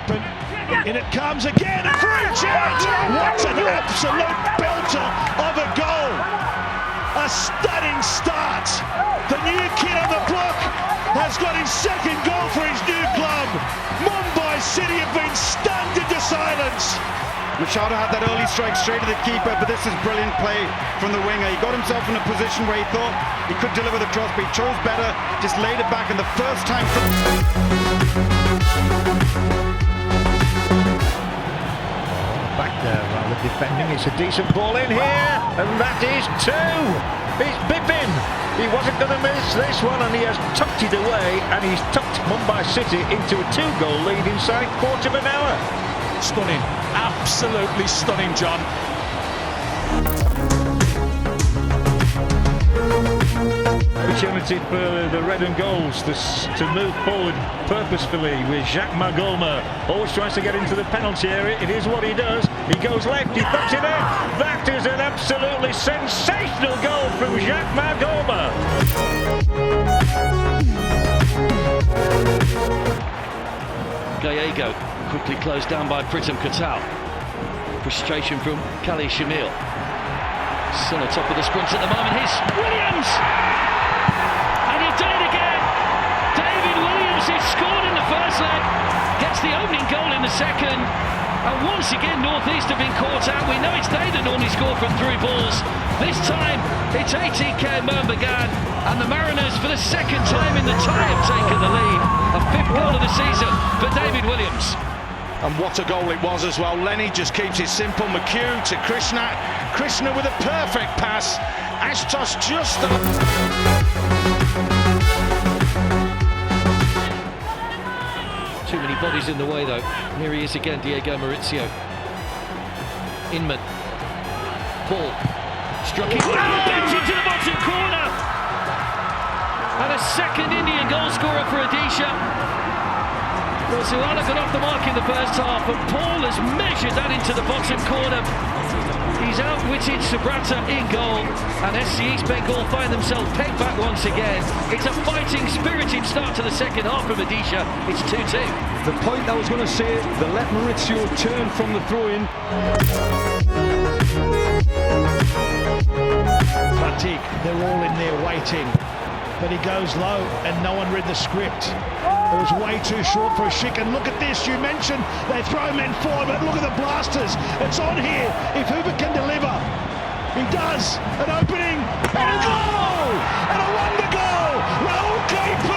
BIPIN. In it comes again, a free chance! What an absolute belter of a goal! A stunning start. The new kid on the block has got his second goal for his new club. Mumbai City have been stunned into silence. Machado had that early strike straight to the keeper, but this is brilliant play from the winger. He got himself in a position where he thought he could deliver the cross, but he chose better, just laid it back, and the first time... Back there, rather defending. It's a decent ball in here, and that is two. It's BIPIN. He wasn't going to miss this one, and he has tucked it away, and he's tucked Mumbai City into a 2-goal lead inside quarter of an hour. Stunning, absolutely stunning, John. Opportunity for the red and golds to move forward purposefully with Jacques Magolma. Always tries to get into the penalty area. It is what he does. He goes left, he puts it in. That is an absolutely sensational goal from Jacques Magolma. Gallego quickly closed down by Pritam Katal. Frustration from Kali Shamil. Still on top of the sprint at the moment. Here's Williams! And he's done it again! David Williams, who scored in the first leg, gets the opening goal in the second. And once again, North East have been caught out. We know it's they that normally score from through balls. This time, it's ATK Mohun Bagan. And the Mariners, for the second time in the tie, have taken the lead. A 5th goal of the season for David Williams. And what a goal it was as well. Lenny just keeps it simple. McHugh to Krishna. Krishna with a perfect pass. Ashtos just... Too many bodies in the way, though. Here he is again, Diego Maurício. Inman. Ball. Struck it. Into the bottom corner. And a second Indian goal scorer for ODISHA. Suala got off the mark in the first half, and Paul has measured that into the bottom corner. He's outwitted Subrata in goal, and SC East Bengal find themselves pegged back once again. It's a fighting, spirited start to the second half from ODISHA. It's 2-2. The point I was going to say, they let Maurício turn from the throw-in. Fatigue, they're all in there waiting. But he goes low, and no one read the script. It was way too short for a Schick, and look at this, you mentioned they throw men forward, but look at the blasters. It's on here, if Hoover can deliver. He does, an opening, and a goal! And a wonder goal! Rahul KP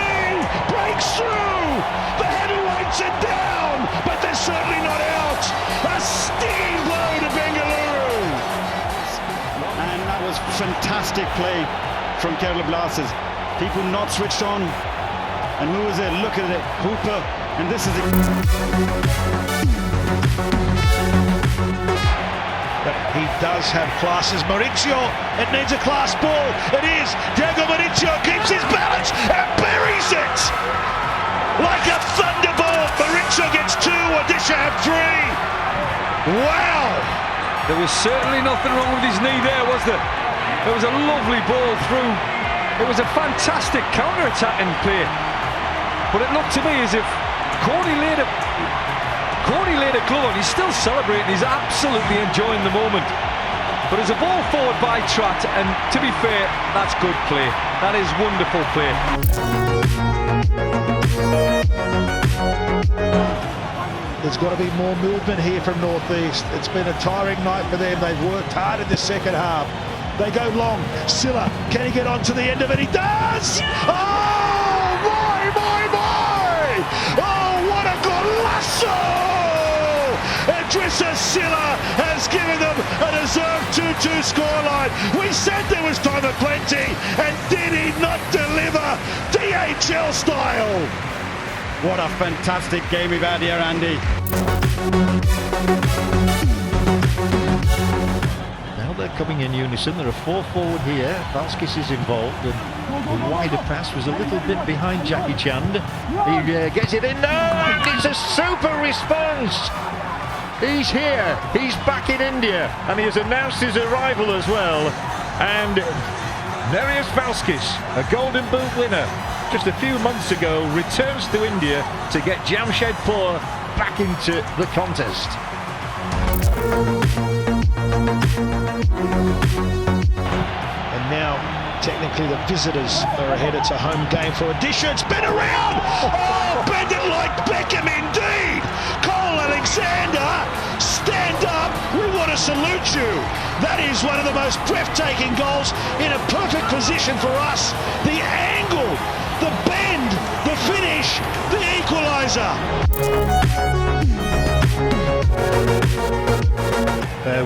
breaks through! The heavyweights are down, but they're certainly not out! A stinging blow to Bengaluru! And that was fantastic play from Kerala Blasters. People not switched on. And who was it? Look at it, Hooper. And this is it. But he does have classes. Maurício, it needs a class ball. It is. Diego Maurício keeps his balance and buries it. Like a thunderbolt. Maurício gets 2, ODISHA have 3. Wow. There was certainly nothing wrong with his knee there, was there? There was a lovely ball through. It was a fantastic counter-attacking play. But it looked to me as if Corey laid a glove on. He's still celebrating. He's absolutely enjoying the moment. But there's a ball forward by Tratt, and to be fair, that's good play. That is wonderful play. There's got to be more movement here from North East. It's been a tiring night for them. They've worked hard in the second half. They go long. SYLLA, can he get on to the end of it? He does! Oh, my! Oh, what a golazo! SYLLA has given them a deserved 2-2 scoreline. We said there was time of plenty, and did he not deliver? DHL style! What a fantastic game we've had here, Andy. They're coming in unison. There are 4 forward here. Valskis is involved, and the wider pass was a little bit behind Jackie Chand. He gets it in now, and it's a super response. He's here. He's back in India, and he has announced his arrival as well. And Nerijus Valskis, a Golden Boot winner just a few months ago, returns to India to get Jamshedpur back into the contest. And now, technically, the visitors are ahead. It's a home game for ODISHA. It's been around! Oh, bend it like Beckham indeed! Cole Alexander, stand up! We want to salute you! That is one of the most breathtaking goals in a perfect position for us. The angle, the bend, the finish, the equaliser.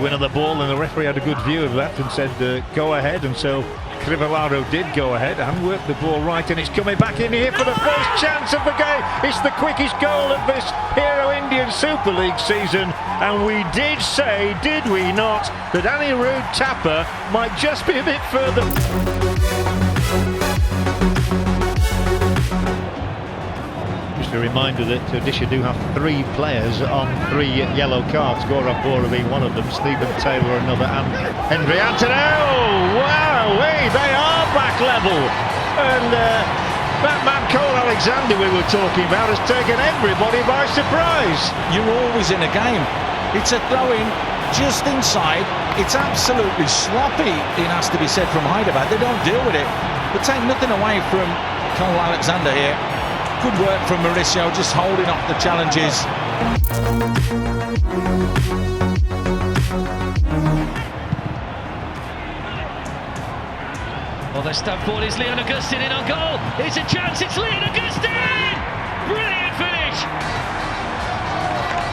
Win of the ball, and the referee had a good view of that and said go ahead, and so Crivellaro did go ahead and work the ball right, and it's coming back in here for the first chance of the game. It's the quickest goal of this Hero Indian Super League season, and we did say, did we not, that Anirudh Thapa might just be a bit further. Just a reminder that ODISHA do have 3 players on 3 yellow cards, Gaurav Bora being one of them, Stephen Taylor another, and Henry Anthony. Oh, wow, they are back level. And that man Cole Alexander we were talking about has taken everybody by surprise. You're always in a game. It's a throw-in just inside. It's absolutely sloppy, it has to be said, from Hyderabad. They don't deal with it. But take nothing away from Cole Alexander here. Good work from Maurício, just holding off the challenges. Well, the stab ball is Leon Augustine in on goal. It's a chance, it's Leon Augustine! Brilliant finish!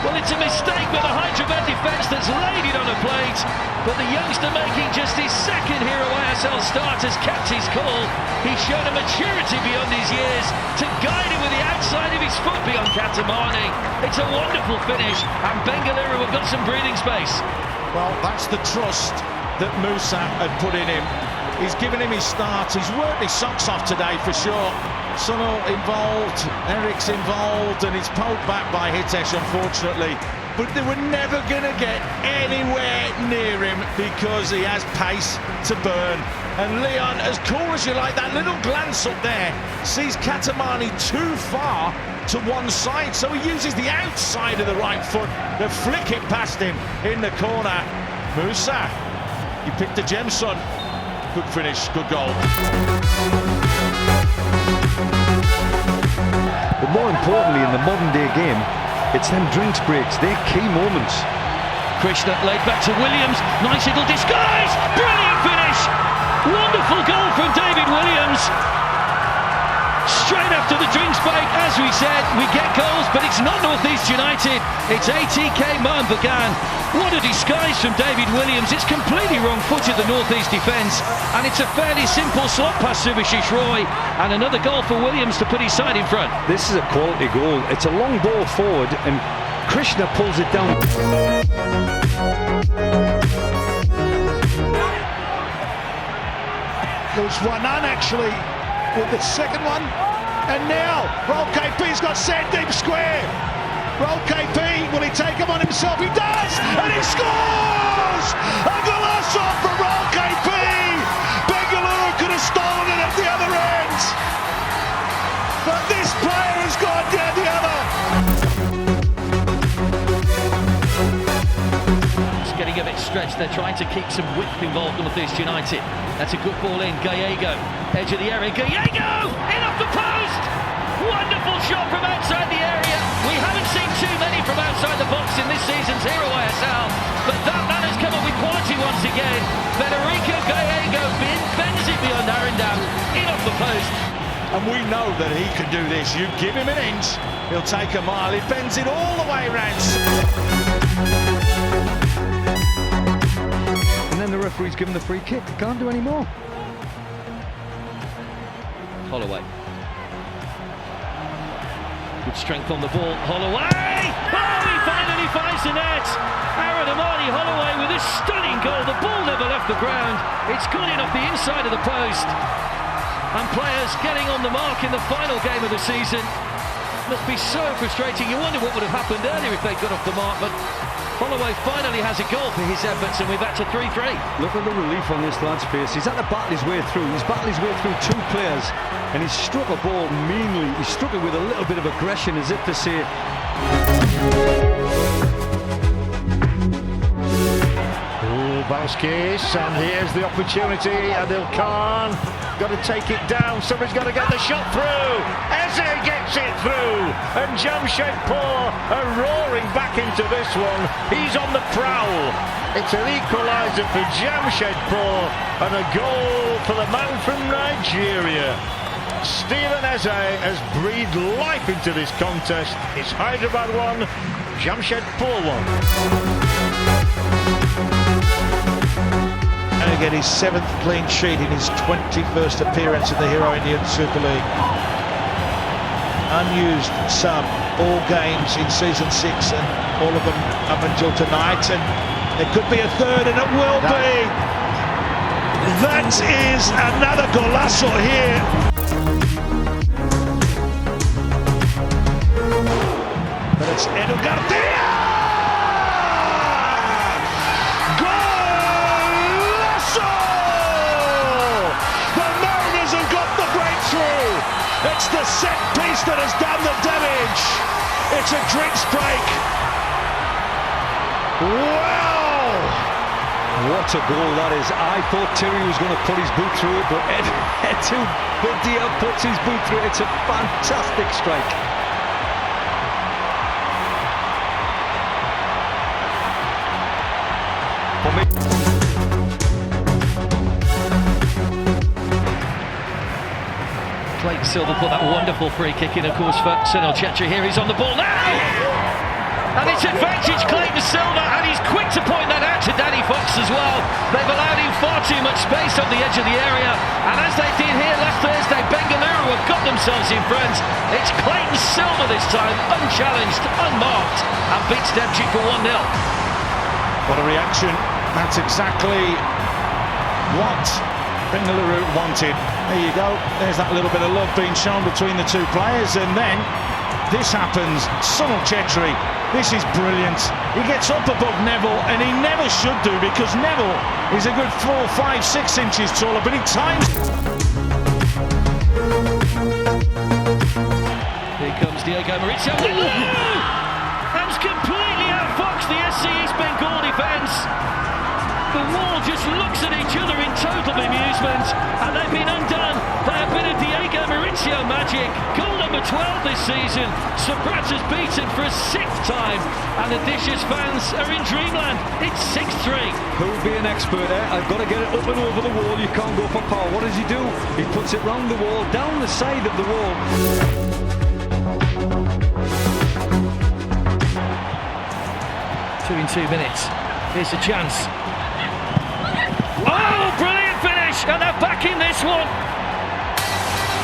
Well, it's a mistake by the Hyderabad defence that's laid it on a plate, but the youngster making just his second Hero ISL start has kept his cool. He's shown a maturity beyond his years to guide him with the outside of his foot beyond Katamani. It's a wonderful finish, and Bengaluru have got some breathing space. Well, that's the trust that Musa had put in him. He's given him his start. He's worked his socks off today for sure. Sunil involved, Eric's involved, and he's poked back by Hitesh, unfortunately. But they were never going to get anywhere near him because he has pace to burn. And Leon, as cool as you like, that little glance up there sees Katamani too far to one side, so he uses the outside of the right foot to flick it past him in the corner. Musa, you picked a gem, son. Good finish, good goal. But more importantly, in the modern day game, it's them drinks breaks, they're key moments. Krishna laid back to Williams, nice little disguise, brilliant finish, wonderful goal from David Williams. Straight after the drinks break, as we said, we get goals, but it's not North East United, it's ATK Mohun Bagan. What a disguise from David Williams. It's completely wrong-footed, the North East defence, and it's a fairly simple slot past Subhashish Roy, and another goal for Williams to put his side in front. This is a quality goal. It's a long ball forward, and Krishna pulls it down. There was one on actually with the second one, and now Roll KP's got Sandeep square. Roll KP, will he take him on himself? He does, and he scores! A golazo from Roll KP! Bengaluru could have stolen it at the other end, but this player has gone down the other. It's getting a bit stretched. They're trying to keep some width involved, North East United. That's a good ball in. Gallego, edge of the area. Gallego, in off the post! Wonderful shot from outside the area. We haven't seen too many from outside the box in this season's Hero ISL, but that man has come up with quality once again. Federico Gallego bends it beyond Arundel, in off the post. And we know that he can do this. You give him an inch, he'll take a mile. He bends it all the way around. And then the referee's given the free kick. They can't do any more. Holloway. Good strength on the ball. Holloway! Oh, he finally finds the net! AMADI-HOLLOWAY with a stunning goal. The ball never left the ground. It's gone in off the inside of the post. And players getting on the mark in the final game of the season. Must be so frustrating. You wonder what would have happened earlier if they'd got off the mark, but Holloway finally has a goal for his efforts, and we're back to 3-3. Look at the relief on this lad's face. He's had to battle his way through. He's battled his way through 2 players, and he's struck a ball meanly. He struck it with a little bit of aggression, as if to say, Valskis, and here's the opportunity. Adil Khan got to take it down. Somebody's got to get the shot through. Eze gets it through, and Jamshedpur are roaring back into this one. He's on the prowl. It's an equaliser for Jamshedpur and a goal for the man from Nigeria. Stephen Eze has breathed life into this contest. It's Hyderabad 1, Jamshedpur 1. And again, his 7th clean sheet in his 21st appearance in the Hero Indian Super League. Unused sub all games in season 6, and all of them up until tonight. And there could be a third, and it will be. That is another golazo here. But it's Edu Garcia! It's the set piece that has done the damage. It's a drinks break. Wow! What a goal that is. I thought Terry was going to put his boot through it, but Edu Garcia puts his boot through it. It's a fantastic strike. For me. Silva put that wonderful free kick in, of course, for Sunil Chhetri. Here he's on the ball now! And it's advantage Clayton Silva, and he's quick to point that out to Danny Fox as well. They've allowed him far too much space on the edge of the area, and as they did here last Thursday, Bengaluru have got themselves in front. It's Clayton Silva this time, unchallenged, unmarked, and beats Debji for 1-0. What a reaction. That's exactly what Bengaluru wanted. There you go. There's that little bit of love being shown between the two players, and then this happens. Sunil Chhetri, this is brilliant. He gets up above Neville, and he never should do, because Neville is a good 4, 5, 6 inches taller, but he times. Here comes Diego Maurício. That's completely outfoxed the SC East Bengal defence. The wall just looks at each other in total bemusement, and they've been undone by a bit of Diego Maurício magic. Goal number 12 this season. Subrata's beaten for a 6th time, and the Dishes fans are in dreamland. It's 6-3. Who'll be an expert there? I've got to get it up and over the wall. You can't go for power. What does he do? He puts it round the wall, down the side of the wall. 2 in 2 minutes. Here's a chance. Oh, brilliant finish, and they're back in this one.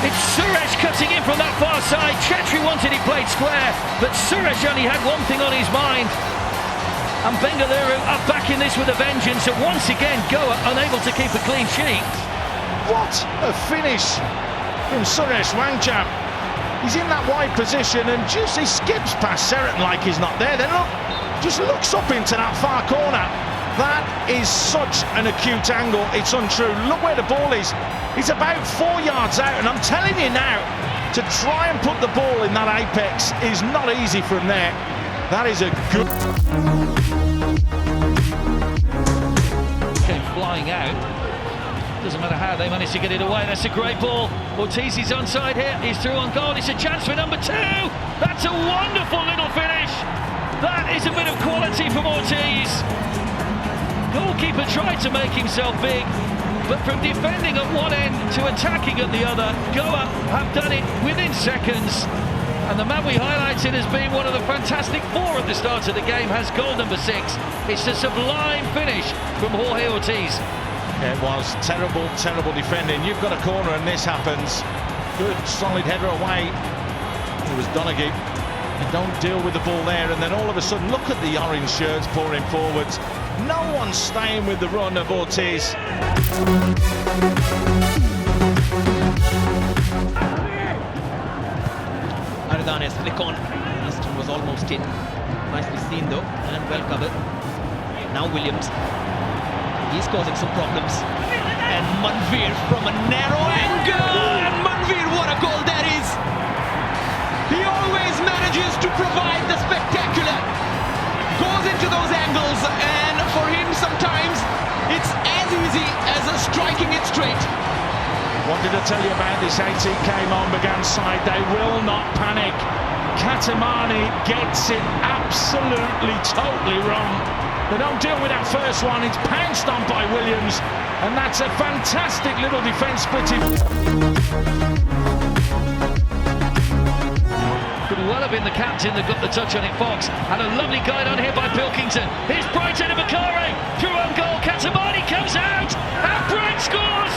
It's Suresh cutting in from that far side. Chhetri wanted it played square, but Suresh only had one thing on his mind. And Bengaluru are back in this with a vengeance, and once again Goa unable to keep a clean sheet. What a finish from Suresh Wangjam. He's in that wide position, and just he skips past Sheraton like he's not there. Then look, just looks up into that far corner. That is such an acute angle, it's untrue. Look where the ball is. He's about 4 yards out, and I'm telling you now, to try and put the ball in that apex is not easy from there. That is a good... Came flying out. Doesn't matter how they managed to get it away. That's a great ball. Ortiz is onside here. He's through on goal. It's a chance for number 2. That's a wonderful little finish. That is a bit of quality from Ortiz. Goalkeeper tried to make himself big, but from defending at one end to attacking at the other, Goa have done it within seconds. And the man we highlighted as being one of the fantastic 4 at the start of the game has goal number 6. It's a sublime finish from Jorge Ortiz. It was terrible, terrible defending. You've got a corner and this happens. Good, solid header away. It was Donaghy. You don't deal with the ball there, and then all of a sudden, look at the orange shirts pouring forwards. No one's staying with the run of Ortiz. Aridane has flick on. Easton was almost in. Nicely seen though, and well covered. Now Williams. He's causing some problems. And Manvir from a narrow angle. And Manvir, what a goal that is! He always manages to provide the balls, and for him sometimes it's as easy as striking it straight. Wanted to tell you about this ATK Mohun Bagan side. They will not panic. Katamani gets it absolutely, totally wrong. They don't deal with that first one. It's pounced on by Williams, and that's a fantastic little defence splitting. Could well have been the captain that got the touch on it, Fox. And a lovely guide on here by Pilkington. Here's Brighton and Bakare through on goal. Katamani comes out, and Bright scores!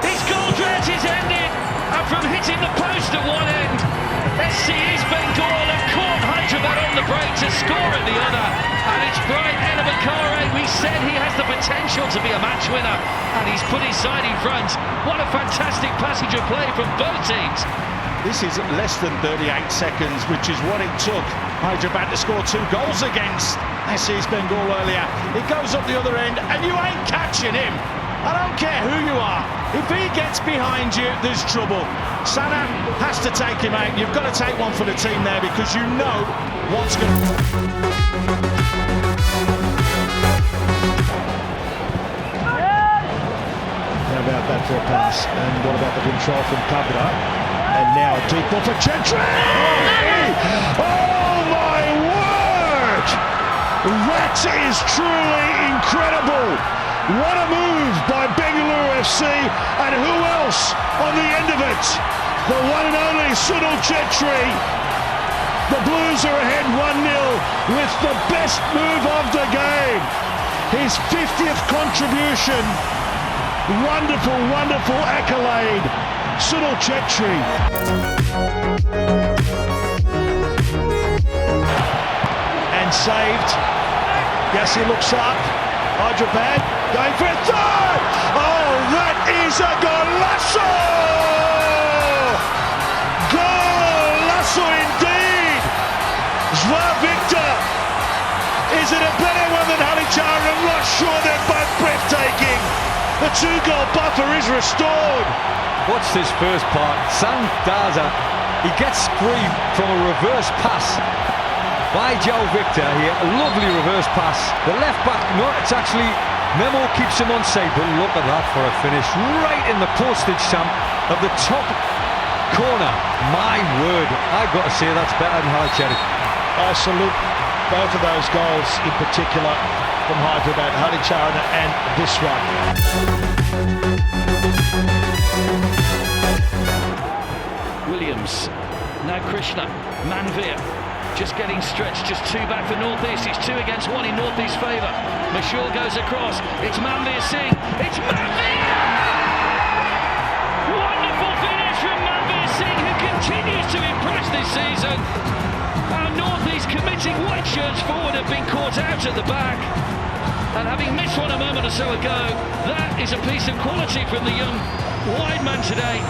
His goal drought is ended, and from hitting the post at one end, SC East Bengal have caught Hyderabad on the break to score at the other. And it's Bright Bakare. We said he has the potential to be a match winner, and he's put his side in front. What a fantastic passage of play from both teams. This is less than 38 seconds, which is what it took Hyderabad to score 2 goals against SC East Bengal earlier. It goes up the other end, and you ain't catching him. I don't care who you are. If he gets behind you, there's trouble. Sana has to take him out. You've got to take one for the team there, because you know what's going to... How about that for a pass? And what about the control from Kabra? And now a deep ball for Chhetri! Oh my word! That is truly incredible! What a move by Bengaluru FC, and who else on the end of it? The one and only Sunil Chhetri. The Blues are ahead 1-0 with the best move of the game. His 50th contribution. Wonderful, wonderful accolade. Sunil Chhetri. And saved. Yassi looks up. Hyderabad going for a third! Oh, that is a golazo! Golazo indeed! Joao Victor! Is it a better one than Halichar? I'm not sure, they're both breathtaking. The 2-goal buffer is restored. Watch this first part. Sandaza, he gets free from a reverse pass by Joao Victor here. A lovely reverse pass. The left back, no, it's actually Memo keeps him on side, but look at that for a finish. Right in the postage stamp of the top corner. My word, I've got to say that's better than Halichar. I salute both of those goals in particular from Hyderabad, Halichar and this one. Williams, now Krishna, Manvir. Just getting stretched, just 2 back for North East. It's 2 against 1 in North East favour. Mashur goes across. It's Manvir Singh. It's Manvir! Wonderful finish from Manvir Singh, who continues to impress this season. Our North East committing white shirts forward have been caught out at the back. And having missed one a moment or so ago, that is a piece of quality from the young wide man today.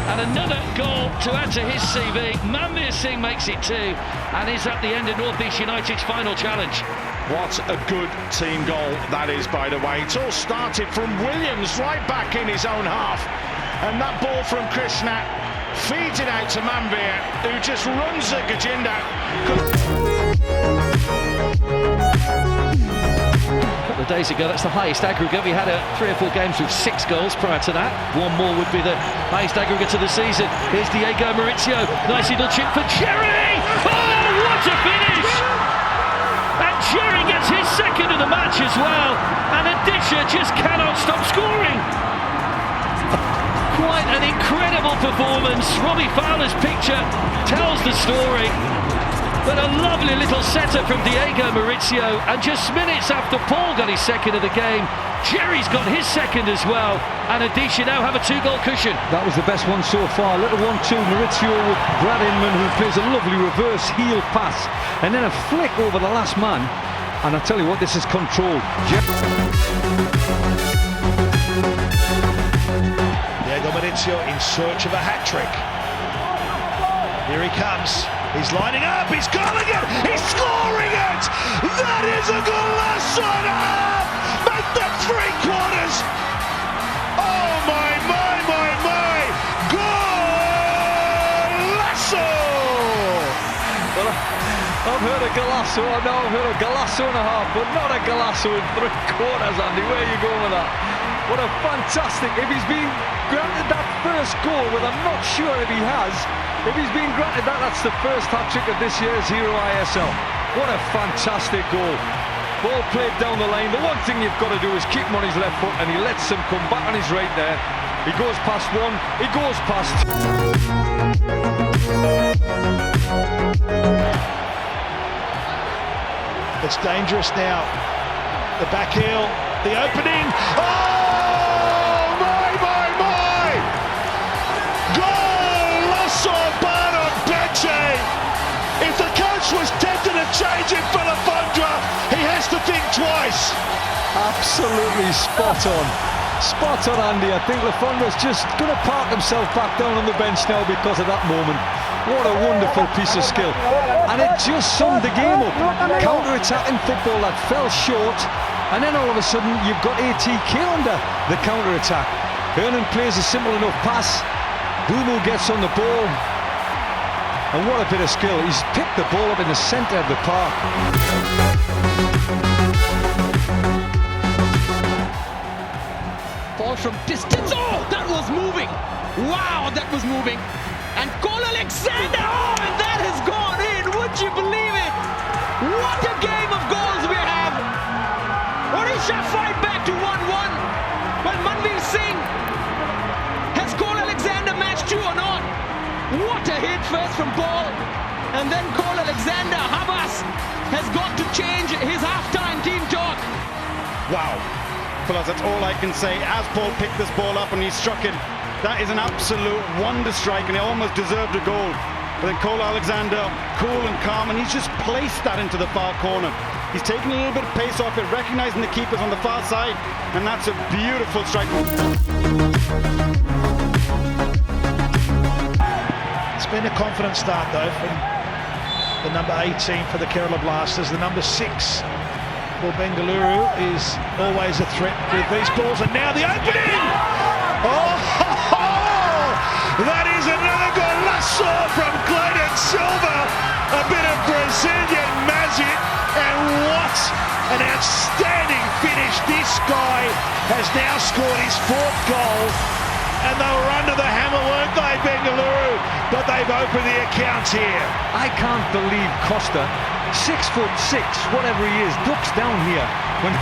And another goal to add to his CV. Manvir Singh makes it 2 and is at the end of North East United's final challenge. What a good team goal that is, by the way. It's all started from Williams right back in his own half. And that ball from Krishna feeds it out to Manvir, who just runs at Gajinda. A couple of days ago, that's the highest aggregate. We had 3 or 4 games with 6 goals prior to that. One more would be the highest aggregate of the season. Here's Diego Maurício. Nice little chip for Cherry. Oh, what a finish! And Cherry gets his second of the match as well. And ADRISSA just cannot stop scoring. Quite an incredible performance. Robbie Fowler's picture tells the story. But a lovely little setter from Diego Maurício, and just minutes after Paul got his second of the game, Jerry's got his second as well, and ADRISSA now have a 2-goal cushion. That was the best one so far. Little 1-2, Maurício with Brad Inman, who plays a lovely reverse heel pass, and then a flick over the last man, and I tell you what, this is controlled. Diego Maurício in search of a hat-trick. Here he comes. He's lining up, he's calling it, he's scoring it! That is a golazo! Make that 3 quarters! Oh my, golazo! Well, I've heard a Golasso, I know I've heard a Golasso and a half, but not a Golasso in 3/4, Andy. Where are you going with that? What a fantastic, if he's been granted that first goal, well, I'm not sure if he has. If he's been granted that, that's the first hat-trick of this year's Hero ISL. What a fantastic goal. Ball played down the line. The one thing you've got to do is keep him on his left foot, and he lets him come back on his right there. He goes past one, he goes past. It's dangerous now. The back heel, the opening. Oh, my! Goal! Ogbeche. If the coach was tempted to change it for Fatorda, he has to think twice. Absolutely spot on. Spot on, Andy. I think Fatorda's just going to park himself back down on the bench now because of that moment. What a wonderful piece of skill. And it just summed the game up. Counter-attacking football that fell short, and then all of a sudden you've got ATK under the counter-attack. Hernan plays a simple enough pass. Bumu gets on the ball. And what a bit of skill. He's picked the ball up in the centre of the park. Ball from distance. Oh, that was moving. Wow, that was moving. And Cole Alexander. Oh, and that has gone in. Would you believe it? What a game of goals we have. Odisha fight back to 1-1. Well, Manvir Singh. Has Cole Alexander matched you or not? What a hit first from ball. And then Cole Alexander, Habas, has got to change his halftime team talk. Wow. Fellas, that's all I can say. As Paul picked this ball up and he struck it, that is an absolute wonder strike, and he almost deserved a goal. But then Cole Alexander, cool and calm, and he's just placed that into the far corner. He's taken a little bit of pace off it, recognizing the keepers on the far side, and that's a beautiful strike. It's been a confident start, though, from the number 18 for the Kerala Blasters. The number 6 for Bengaluru is always a threat with these balls, and now the opening! Oh! That is another golazo from Clayton Silva, a bit of Brazilian magic, and what an outstanding finish. This guy has now scored his 4th goal, and they were under the hammer, weren't they, Bengaluru? But they've opened the accounts here. I can't believe Costa, 6'6", whatever he is, ducks down here when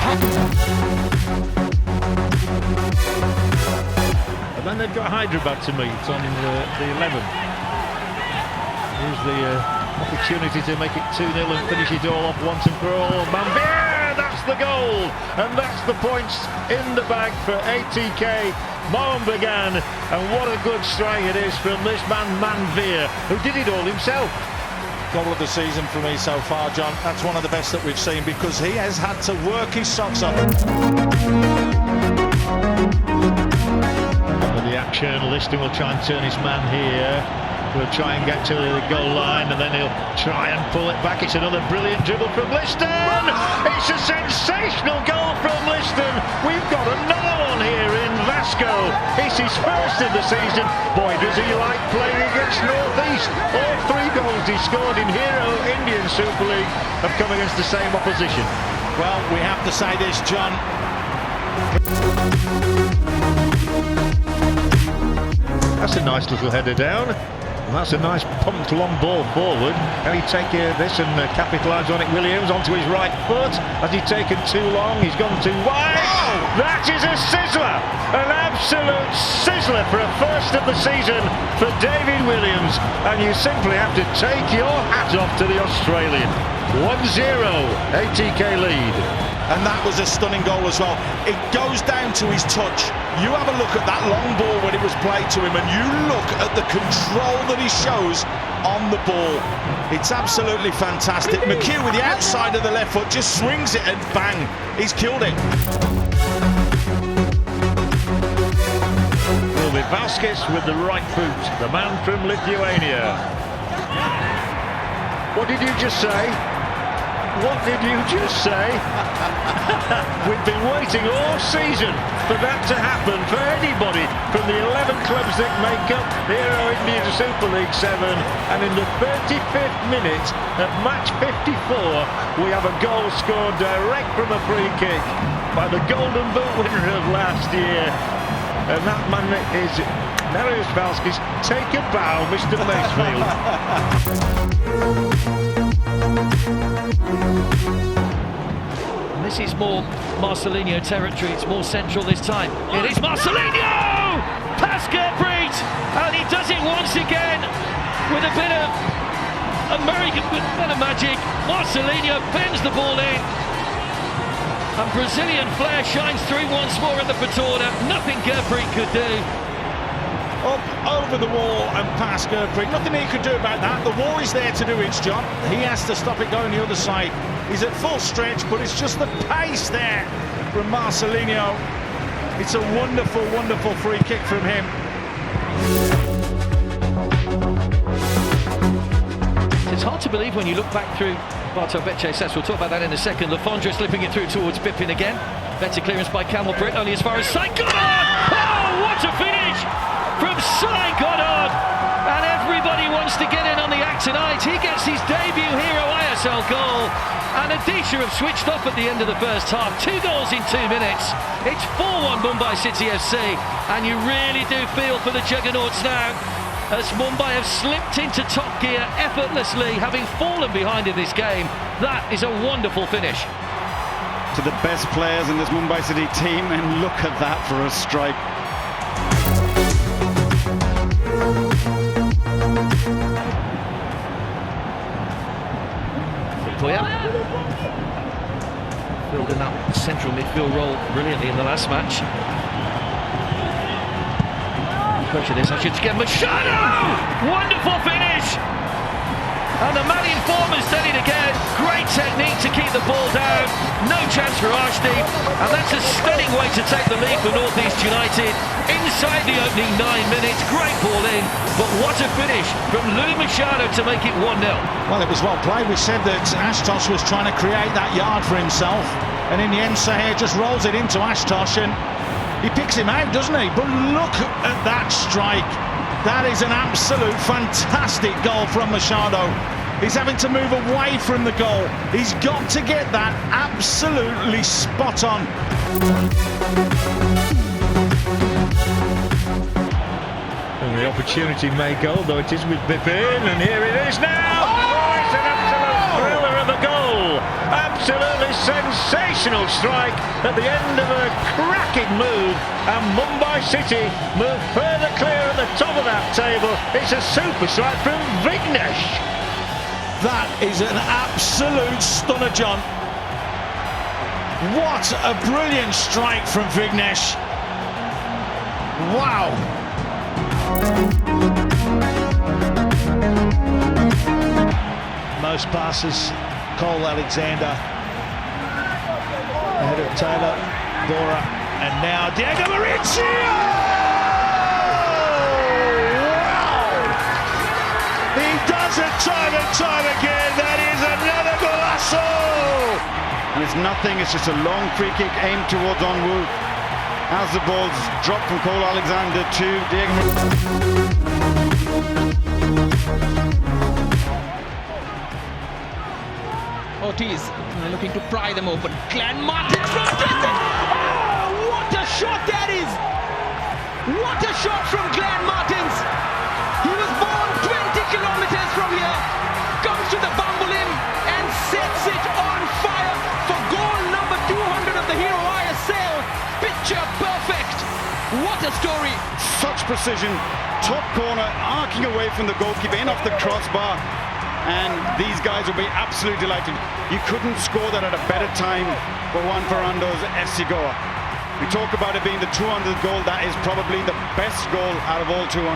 Then they've got Hyderabad to meet on the 11th. Here's the opportunity to make it 2-0 and finish it all off once and for all. Manvir, that's the goal, and that's the points in the bag for ATK Mohun Bagan. And what a good strike it is from this man Manvir, who did it all himself. Goal of the season for me so far, John. That's one of the best that we've seen because he has had to work his socks off. The action, Liston will try and turn his man here. We'll try and get to the goal line, and then he'll try and pull it back. It's another brilliant dribble from Liston. It's a sensational goal from Liston. We've got another one here in Vasco. It's his first of the season. Boy, does he like playing against North East. All 3 goals he scored in Hero Indian Super League have come against the same opposition. Well, we have to say this, John. That's a nice little header down. And that's a nice pumped long ball forward. Can he take this and capitalise on it? Williams onto his right foot. Has he taken too long? He's gone too wide. Oh! That is a sizzler! An absolute sizzler for a first of the season for David Williams. And you simply have to take your hat off to the Australian. 1-0, ATK lead. And that was a stunning goal as well. It goes down to his touch. You have a look at that long ball when it was played to him, and you look at the control that he shows on the ball. It's absolutely fantastic. McHugh with the outside of the left foot just swings it and bang, he's killed it. Will be Valskis with the right boot, the man from Lithuania. What did you just say? What did you just say? We've been waiting all season for that to happen for anybody from the 11 clubs that make up the Aero India Super League 7. And in the 35th minute at match 54, we have a goal scored direct from a free kick by the Golden Boot winner of last year. And that man is Nerijus Valskis. Take a bow, Mr. Macefield. This is more Marcelinho territory, it's more central this time. It is Marcelinho! Past Gurpreet! And he does it once again with a bit of American magic. Marcelinho bends the ball in. And Brazilian flair shines through once more at the Fatorda. Nothing Gurpreet could do. Up over the wall and past Gurpreet. Nothing he could do about that. The wall is there to do its job. He has to stop it going the other side. He's at full stretch, but it's just the pace there from Marcelinho. It's a wonderful, wonderful free kick from him. It's hard to believe when you look back through Ogbeche sets. We'll talk about that in a second. Lafondra slipping it through towards BIPIN again. Better clearance by Camel Britt, only as far as Goddard! Oh, what a finish from Goddard! And everybody wants to get in on the act tonight. He gets his debut Hero ISL goal. And ODISHA have switched off at the end of the first half. 2 goals in 2 minutes. It's 4-1 Mumbai City FC. And you really do feel for the juggernauts now, as Mumbai have slipped into top gear effortlessly, having fallen behind in this game. That is a wonderful finish. To the best players in this Mumbai City team, and look at that for a strike. Filled in that central midfield role brilliantly in the last match. Pressure this, I should get Machado! Wonderful finish! And the man informer's done it again. Great technique to keep the ball down. No chance for Arshdeep. And that's a stunning way to take the lead for North East United. Inside the opening 9 minutes, great ball in. But what a finish from Lou Machado to make it 1-0. Well, it was well played. We said that Ashtosh was trying to create that yard for himself. And in the end, Sahir just rolls it into Ashtosh and he picks him out, doesn't he? But look at that strike. That is an absolute fantastic goal from Machado. He's having to move away from the goal. He's got to get that absolutely spot on. And the opportunity may go, though it is with BIPIN, and here it is now! Oh, it's an absolute thriller of a goal! Absolutely sensational strike at the end of a cracking move, and Mumbai City move further clear at the top of that table. It's a super strike from Vignesh. That is an absolute stunner, John. What a brilliant strike from Vignesh. Wow. Most passes, Cole Alexander ahead of Taylor, Dora, and now Diego Maurício! Wow! He does it time and time again. That is another golazo! And it's nothing, it's just a long free kick aimed towards Onwu. As the ball's dropped from Cole Alexander to Diego. Ortiz looking to pry them open. Glenn Martins from distance. Oh, what a shot that is! What a shot from Glenn Martins! He was born 20 kilometers from here, comes to the bumble in and sets it on fire for goal number 200 of the Hero ISL. Picture perfect. What a story! Such precision, top corner, arcing away from the goalkeeper, in off the crossbar. And these guys will be absolutely delighted. You couldn't score that at a better time for Juan Ferrando's FC Goa. We talk about it being the 200th goal. That is probably the best goal out of all 200.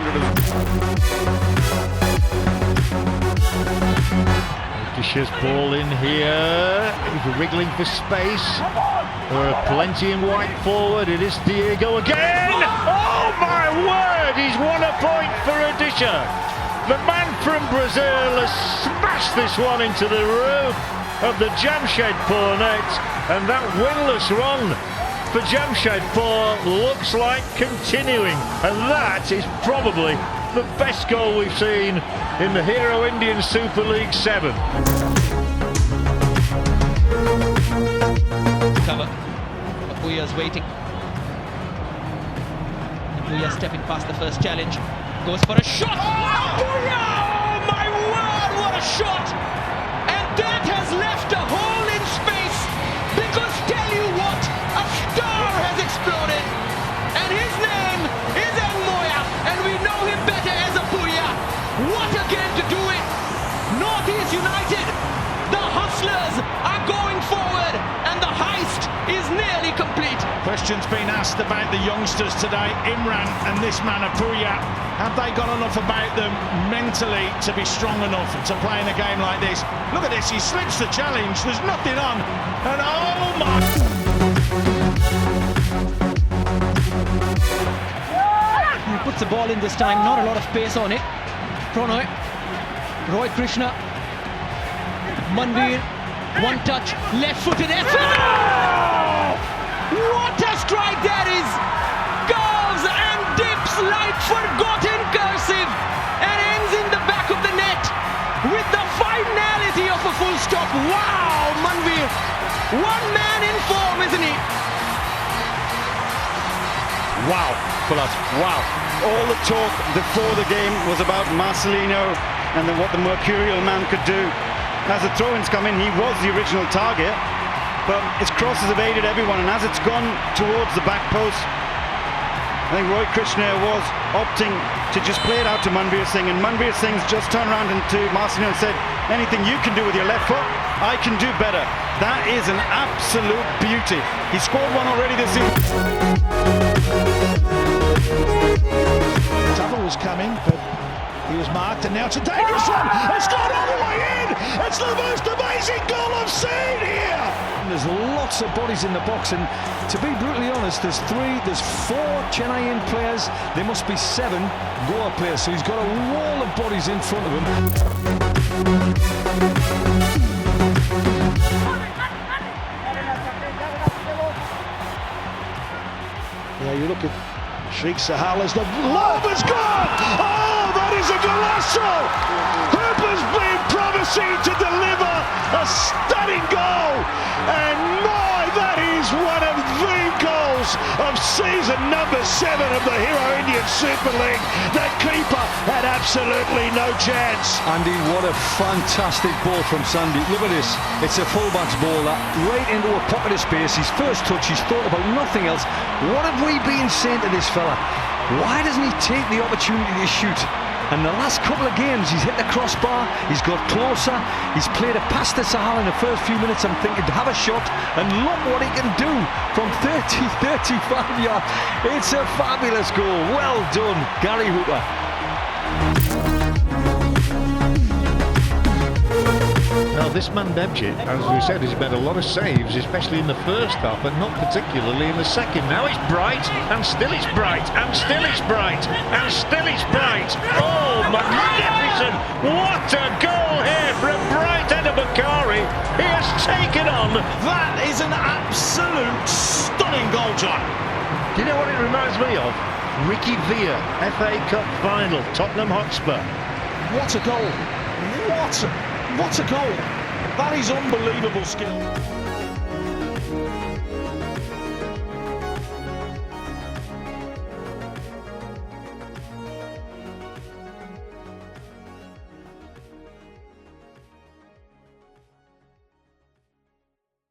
Vicious ball in here. He's wriggling for space. There are plenty in white forward. It is Diego again. Oh my word! He's won a point for ODISHA. The man from Brazil has smashed this one into the roof of the Jamshedpur net, and that winless run for Jamshedpur looks like continuing, and that is probably the best goal we've seen in the Hero Indian Super League 7. Cover. Apuya's waiting. Apuya stepping past the first challenge. Goes for a shot. Apuya! Oh my word, what a shot! And that has left a hole in space. Because tell you what, a star has exploded. And his name is Moya. And we know him better as Apuya. What a game to do it! Northeast United, the hustlers are going forward. And the heist is nearly complete. Questions being asked about the youngsters today, Imran and this man Apuya. Have they got enough about them mentally to be strong enough to play in a game like this? Look at this, he slips the challenge, there's nothing on, and oh my... He puts the ball in this time, not a lot of pace on it. Pranay, Roy Krishna, Manvir, one touch, left-footed effort. What a strike that is! Curves and dips like forgotten cursive and ends in the back of the net with the finality of a full stop. Wow, Manvir! One man in form, isn't he? Wow, Pulas, wow. All the talk before the game was about Marcelino and then what the mercurial man could do. As the throw-ins come in, he was the original target, but his crosses have aided everyone, and as it's gone towards the back post, I think Roy Krishna was opting to just play it out to Manvir Singh, and Manvir Singh's just turned around to Marcelino and said, anything you can do with your left foot, I can do better. That is an absolute beauty. He scored one already this season. Thapa was coming, but he was marked, and now it's a dangerous one. It's gone all the way in. It's the most amazing goal I've seen here. There's lots of bodies in the box, and to be brutally honest, there's four Chennaiyin players. There must be 7 Goa players, so he's got a wall of bodies in front of him. Yeah, you look at Sheikh Sahala's, the lob is gone! Oh, that is a golazo! Hooper's been promising to deliver a stunning goal, and my, that is one of the goals of season number 7 of the Hero Indian Super League. The keeper had absolutely no chance. Andy, what a fantastic ball from Sandy. Look at this. It's a fullback's ball that right into a pocket of space. His first touch, he's thought about nothing else. What have we been saying to this fella? Why doesn't he take the opportunity to shoot? And the last couple of games, he's hit the crossbar, he's got closer, he's played a pass to Sahal in the first few minutes. I'm thinking to have a shot, and look what he can do from 35 yards. It's a fabulous goal. Well done, Gary Hooper. Now, this man Ogbeche, as we said, has made a lot of saves, especially in the first half, but not particularly in the second. Now it's bright, and still it's bright, and still it's bright, and still it's bright. Oh, magnificent! What a goal here from Bright Bakari. He has taken on. That is an absolute stunning goal, John. Do you know what it reminds me of? Ricky Villa, FA Cup final, Tottenham Hotspur. What a goal! What a goal! That is unbelievable skill.